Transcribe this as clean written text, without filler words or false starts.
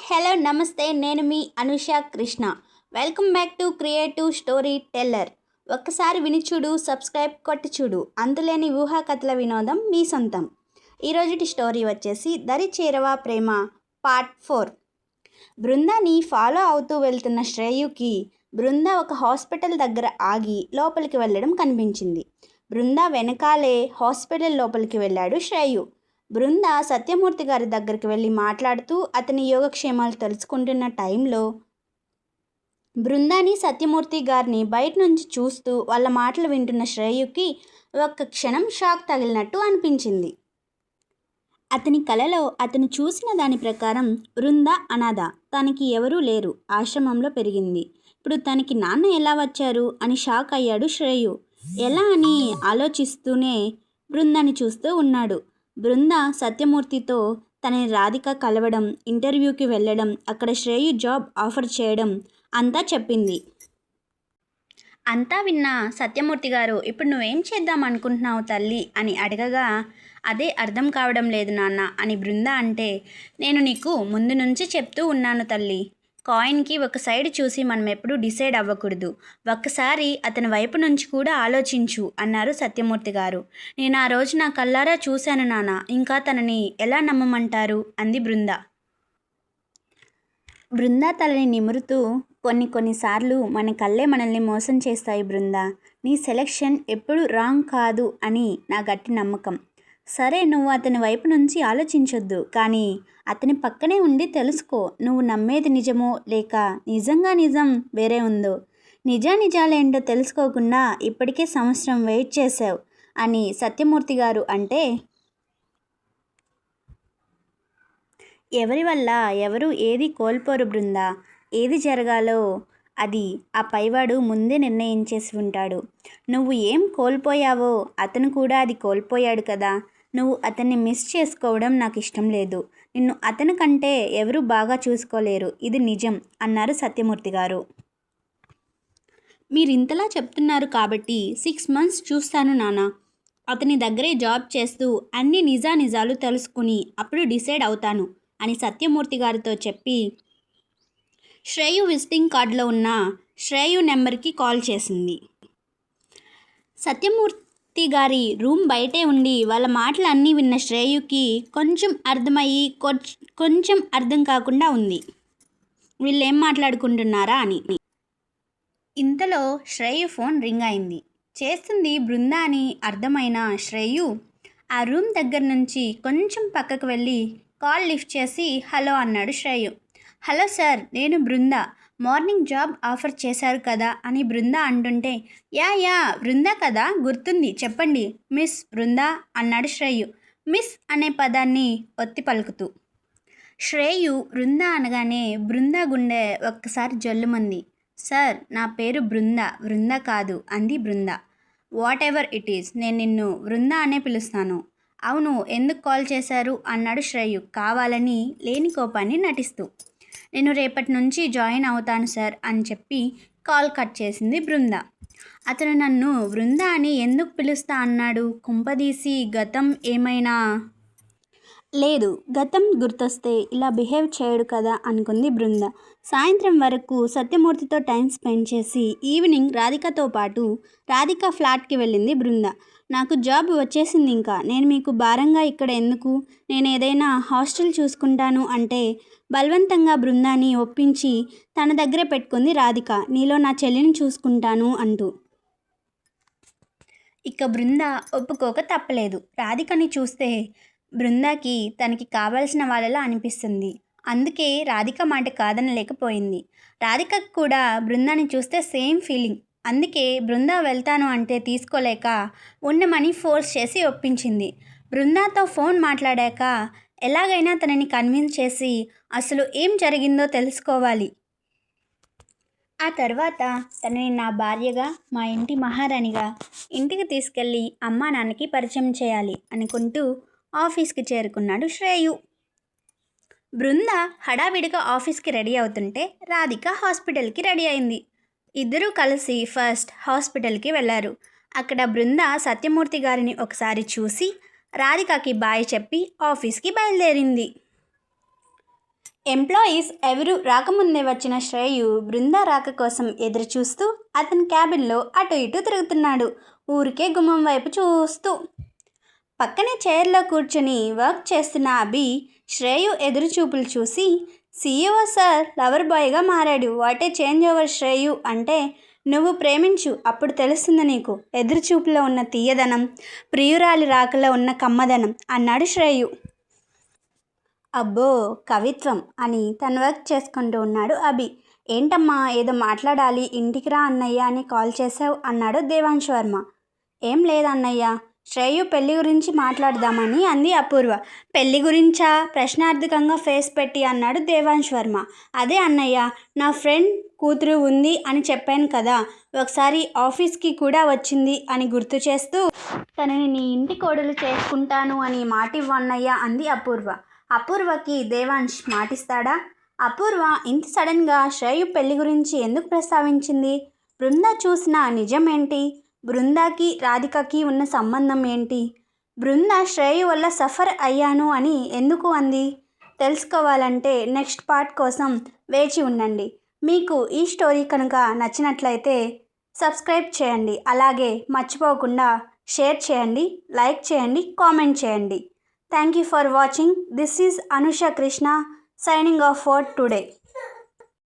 Hello నమస్తే, నేను మీ Anusha Krishna. Welcome back to creative storyteller. ఒక్కసారి విని చూడు, సబ్స్క్రైబ్ కొట్టి చూడు, అంతులేని ఊహా కథల వినోదం మీ సొంతం. ఈరోజుటి స్టోరీ వచ్చేసి దరి చేరవ ప్రేమ పార్ట్ 4. బృందాని ఫాలో అవుతూ వెళ్తున్న శ్రేయుకి బృంద ఒక హాస్పిటల్ దగ్గర ఆగి లోపలికి వెళ్ళడం కనిపించింది. బృంద వెనకాలే హాస్పిటల్ లోపలికి వెళ్ళాడు శ్రేయు. బృంద సత్యమూర్తి గారి దగ్గరికి వెళ్ళి మాట్లాడుతూ అతని యోగక్షేమాలు తెలుసుకుంటున్న టైంలో బృందాని సత్యమూర్తి గారిని బయట నుంచి చూస్తూ వాళ్ళ మాటలు వింటున్న శ్రేయుకి ఒక్క క్షణం షాక్ తగిలినట్టు అనిపించింది. అతని కలలో అతను చూసిన దాని ప్రకారం బృంద అనాథ, తనకి ఎవరూ లేరు, ఆశ్రమంలో పెరిగింది. ఇప్పుడు తనకి నాన్న ఎలా వచ్చారు అని షాక్ అయ్యాడు శ్రేయు. ఎలా అని ఆలోచిస్తూనే బృందాని చూస్తూ ఉన్నాడు. బృంద సత్యమూర్తితో తనని రాధిక కలవడం, ఇంటర్వ్యూకి వెళ్ళడం, అక్కడ శ్రేయు జాబ్ ఆఫర్ చేయడం అంతా చెప్పింది. అంతా విన్న సత్యమూర్తి గారు, ఇప్పుడు నువ్వేం చేద్దాం అనుకుంటున్నావు తల్లి అని అడగగా, అదే అర్థం కావడం లేదు నాన్న అని బృంద అంటే, నేను నీకు ముందు నుంచి చెప్తూ ఉన్నాను తల్లి, కాయిన్కి ఒక సైడ్ చూసి మనం ఎప్పుడూ డిసైడ్ అవ్వకూడదు, ఒక్కసారి అతని వైపు నుంచి కూడా ఆలోచించు అన్నారు సత్యమూర్తి గారు. నేను ఆ రోజు నా కళ్ళారా చూశాను నాన్న, ఇంకా తనని ఎలా నమ్మమంటారు అంది బృంద. బృంద తలని నిమురుతూ, కొన్నిసార్లు మన కళ్ళే మనల్ని మోసం చేస్తాయి బృంద, నీ సెలెక్షన్ ఎప్పుడు రాంగ్ కాదు అని నా గట్టి నమ్మకం. సరే, నువ్వు అతని వైపు నుంచి ఆలోచించొద్దు, కానీ అతని పక్కనే ఉండి తెలుసుకో, నువ్వు నమ్మేది నిజమో లేక నిజంగా నిజం వేరే ఉందో. నిజాలేంటో తెలుసుకోకుండా ఇప్పటికే సంవత్సరం వెయిట్ చేసావు అని సత్యమూర్తి గారు అంటే, ఎవరి వల్ల ఎవరు ఏది కోల్పోరు బృంద, ఏది జరగాలో అది ఆ పైవాడు ముందే నిర్ణయించేసి ఉంటాడు. నువ్వు ఏం కోల్పోయావో అతను కూడా అది కోల్పోయాడు కదా. నువ్వు అతన్ని మిస్ చేసుకోవడం నాకు ఇష్టం లేదు. నిన్ను అతని కంటే ఎవరూ బాగా చూసుకోలేరు, ఇది నిజం అన్నారు సత్యమూర్తి గారు. మీరు ఇంతలా చెప్తున్నారు కాబట్టి 6 months చూస్తాను నాన్న. అతని దగ్గరే జాబ్ చేస్తూ అన్ని నిజాలు తెలుసుకుని అప్పుడు డిసైడ్ అవుతాను అని సత్యమూర్తి గారితో చెప్పి శ్రేయు విజిటింగ్ కార్డులో ఉన్న శ్రేయు నెంబర్కి కాల్ చేసింది. సత్యమూర్తి గారి రూమ్ బయటే ఉండి వాళ్ళ మాటలు అన్నీ విన్న శ్రేయుకి కొంచెం అర్థమయ్యి కొంచెం అర్థం కాకుండా ఉంది, వీళ్ళేం మాట్లాడుకుంటున్నారా అని. ఇంతలో శ్రేయు ఫోన్ రింగ్ అయింది. చేస్తుంది బృంద అని అర్థమైన శ్రేయు ఆ రూమ్ దగ్గర నుంచి కొంచెం పక్కకు వెళ్ళి కాల్ లిఫ్ట్ చేసి హలో అన్నాడు శ్రేయు. హలో సార్, నేను బృంద, మార్నింగ్ జాబ్ ఆఫర్ చేశారు కదా అని బృంద అంటుంటే, యా బృంద కదా, గుర్తుంది, చెప్పండి మిస్ బృంద అన్నాడు శ్రేయు, మిస్ అనే పదాన్ని ఒత్తి పలుకుతూ. శ్రేయు బృంద అనగానే బృంద గుండె ఒక్కసారి జల్లుమంది. సార్, నా పేరు బృంద కాదు అంది బృంద. వాట్ ఎవర్ ఇట్ ఈస్, నేను నిన్ను బృంద అనే పిలుస్తాను. అవును, ఎందుకు కాల్ చేశారు అన్నాడు శ్రేయు కావాలని లేని కోపాన్ని నటిస్తూ. నేను రేపటి నుంచి జాయిన్ అవుతాను సార్ అని చెప్పి కాల్ కట్ చేసింది బృంద. అతను నన్ను బృంద అని ఎందుకు పిలుస్తా అన్నాడు, కుంపదీసి గతం ఏమైనా లేదు, గతం గుర్తొస్తే ఇలా బిహేవ్ చేయడు కదా అనుకుంది బృంద. సాయంత్రం వరకు సత్యమూర్తితో టైం స్పెండ్ చేసి ఈవినింగ్ రాధికతో పాటు రాధిక ఫ్లాట్కి వెళ్ళింది బృంద. నాకు జాబ్ వచ్చేసింది, ఇంకా నేను మీకు భారంగా ఇక్కడ ఎందుకు, నేను ఏదైనా హాస్టల్ చూసుకుంటాను అంటే బలవంతంగా బృందాన్ని ఒప్పించి తన దగ్గర పెట్టుకుంది రాధిక, నీలో నా చెల్లిని చూసుకుంటాను అంటూ. ఇక బృంద ఒప్పుకోక తప్పలేదు. రాధికని చూస్తే బృందాకి తనకి కావలసిన వాళ్ళలా అనిపిస్తుంది. అందుకే రాధిక మాట కాదనలేకపోయింది. రాధికకు కూడా బృందాని చూస్తే సేమ్ ఫీలింగ్. అందుకే బృంద వెళ్తాను అంటే తీసుకోలేక ఉన్న మనీ ఫోర్స్ చేసి ఒప్పించింది. బృందాతో ఫోన్ మాట్లాడాక ఎలాగైనా తనని కన్విన్స్ చేసి అసలు ఏం జరిగిందో తెలుసుకోవాలి, ఆ తర్వాత తనని నా భార్యగా, మా ఇంటి మహారాణిగా ఇంటికి తీసుకెళ్ళి అమ్మా నాన్నకి పరిచయం చేయాలి అనుకుంటూ ఆఫీస్కి చేరుకున్నాడు శ్రేయు. బృంద హడావిడిగా ఆఫీస్కి రెడీ అవుతుంటే రాధిక హాస్పిటల్కి రెడీ అయింది. ఇద్దరూ కలిసి ఫస్ట్ హాస్పిటల్కి వెళ్ళారు. అక్కడ బృంద సత్యమూర్తి గారిని ఒకసారి చూసి రాధికకి బాయ్ చెప్పి ఆఫీస్కి బయలుదేరింది. ఎంప్లాయీస్ ఎవరు రాకముందే వచ్చిన శ్రేయు బృంద రాక కోసం ఎదురు చూస్తూ అతని క్యాబిన్లో అటు ఇటు తిరుగుతున్నాడు. ఊరికే గుమ్మం వైపు చూస్తూ. పక్కనే చైర్లో కూర్చుని వర్క్ చేస్తున్న అభి శ్రేయు ఎదురు చూపులు చూసి, సీఈఓ సార్ లవర్ బాయ్గా మారాడు. వాటే చేంజ్ ఓవర్ శ్రేయు అంటే నువ్వు ప్రేమించు, అప్పుడు తెలుస్తుంది నీకు ఎదురు చూపులో ఉన్న తీయదనం, ప్రియురాలి రాకలో ఉన్న కమ్మదనం అన్నాడు శ్రేయు. అబ్బో కవిత్వం అని తన వర్క్ చేసుకుంటూ ఉన్నాడు అభి. ఏంటమ్మా ఏదో మాట్లాడాలి, ఇంటికి రా అన్నయ్య అని కాల్ చేసావు అన్నాడు దేవాంశ్ వర్మ. ఏం లేదన్నయ్య, శ్రేయు పెళ్లి గురించి మాట్లాడదామని అంది అపూర్వ. పెళ్లి గురించా ప్రశ్నార్థకంగా ఫేస్ పెట్టి అన్నాడు దేవాంశ్ వర్మ. అదే అన్నయ్య, నా ఫ్రెండ్ కూతురు ఉంది అని చెప్పాను కదా, ఒకసారి ఆఫీస్కి కూడా వచ్చింది అని గుర్తు చేస్తూ తనని నీ ఇంటి కోడలు చేసుకుంటాను అని మాటివ్వన్నయ్య అంది అపూర్వ. అపూర్వకి దేవాంశ్ మాటిస్తాడా? అపూర్వ ఇంత సడన్గా శ్రేయు పెళ్లి గురించి ఎందుకు ప్రస్తావించింది? బృంద చూసిన నిజం ఏంటి? బృందాకి రాధికకి ఉన్న సంబంధం ఏంటి? బృంద శ్రేయు వల్ల సఫర్ అయ్యాను అని ఎందుకు అంది? తెలుసుకోవాలంటే నెక్స్ట్ పార్ట్ కోసం వేచి ఉండండి. మీకు ఈ స్టోరీ కనుక నచ్చినట్లయితే సబ్స్క్రైబ్ చేయండి. అలాగే మర్చిపోకుండా షేర్ చేయండి, లైక్ చేయండి, కామెంట్ చేయండి. Thank you for watching. This is Anusha Krishna signing off for today.